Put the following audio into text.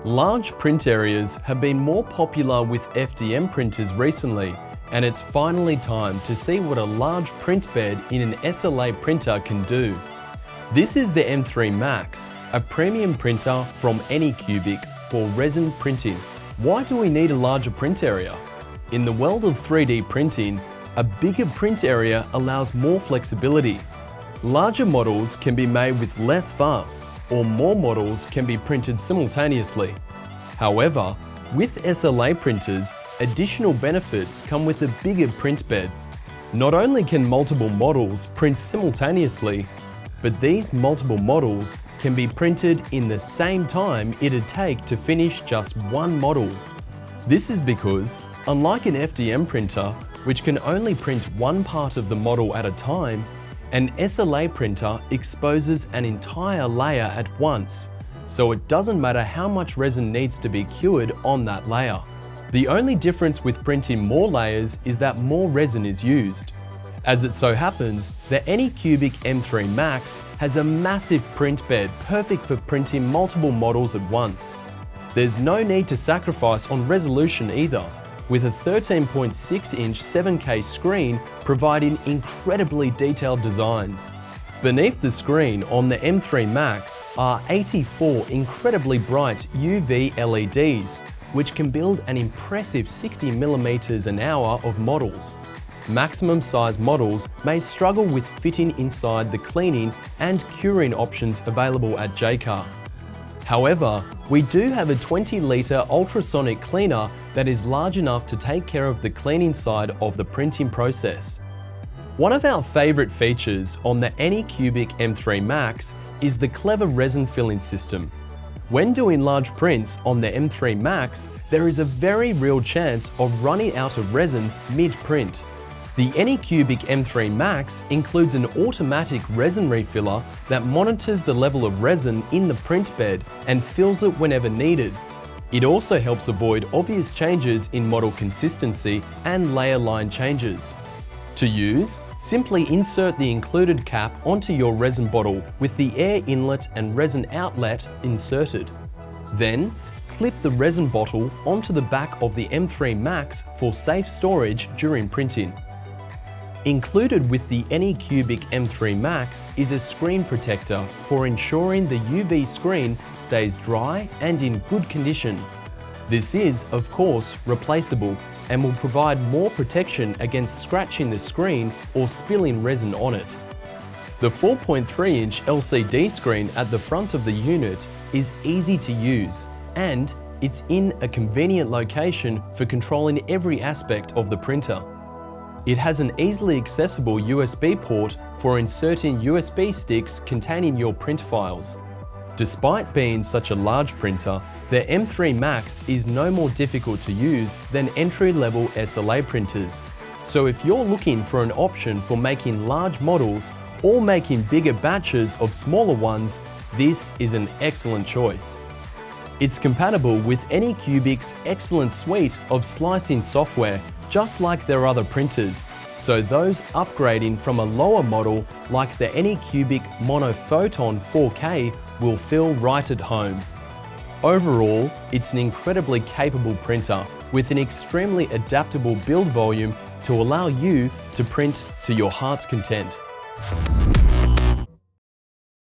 Large print areas have been more popular with FDM printers recently, and it's finally time to see what a large print bed in an SLA printer can do. This is the M3 Max, a premium printer from Anycubic for resin printing. Why do we need a larger print area? In the world of 3D printing, a bigger print area allows more flexibility. Larger models can be made with less fuss, or more models can be printed simultaneously. However, with SLA printers, additional benefits come with a bigger print bed. Not only can multiple models print simultaneously, but these multiple models can be printed in the same time it'd take to finish just one model. This is because, unlike an FDM printer, which can only print one part of the model at a time, an SLA printer exposes an entire layer at once, so it doesn't matter how much resin needs to be cured on that layer. The only difference with printing more layers is that more resin is used. As it so happens, the Anycubic M3 Max has a massive print bed perfect for printing multiple models at once. There's no need to sacrifice on resolution either, with a 13.6-inch 7K screen providing incredibly detailed designs. Beneath the screen on the M3 Max are 84 incredibly bright UV LEDs, which can build an impressive 60mm an hour of models. Maximum size models may struggle with fitting inside the cleaning and curing options available at Jaycar. However, we do have a 20-litre ultrasonic cleaner that is large enough to take care of the cleaning side of the printing process. One of our favourite features on the Anycubic M3 Max is the clever resin filling system. When doing large prints on the M3 Max, there is a very real chance of running out of resin mid-print. The Anycubic M3 Max includes an automatic resin refiller that monitors the level of resin in the print bed and fills it whenever needed. It also helps avoid obvious changes in model consistency and layer line changes. To use, simply insert the included cap onto your resin bottle with the air inlet and resin outlet inserted. Then, clip the resin bottle onto the back of the M3 Max for safe storage during printing. Included with the Anycubic M3 Max is a screen protector for ensuring the UV screen stays dry and in good condition. This is, of course, replaceable and will provide more protection against scratching the screen or spilling resin on it. The 4.3-inch LCD screen at the front of the unit is easy to use, and it's in a convenient location for controlling every aspect of the printer. It has an easily accessible USB port for inserting USB sticks containing your print files. Despite being such a large printer, the M3 Max is no more difficult to use than entry-level SLA printers. So if you're looking for an option for making large models or making bigger batches of smaller ones, this is an excellent choice. It's compatible with Anycubic's excellent suite of slicing software, just like their other printers, so those upgrading from a lower model like the Anycubic Monophoton 4K will feel right at home. Overall, it's an incredibly capable printer with an extremely adaptable build volume to allow you to print to your heart's content.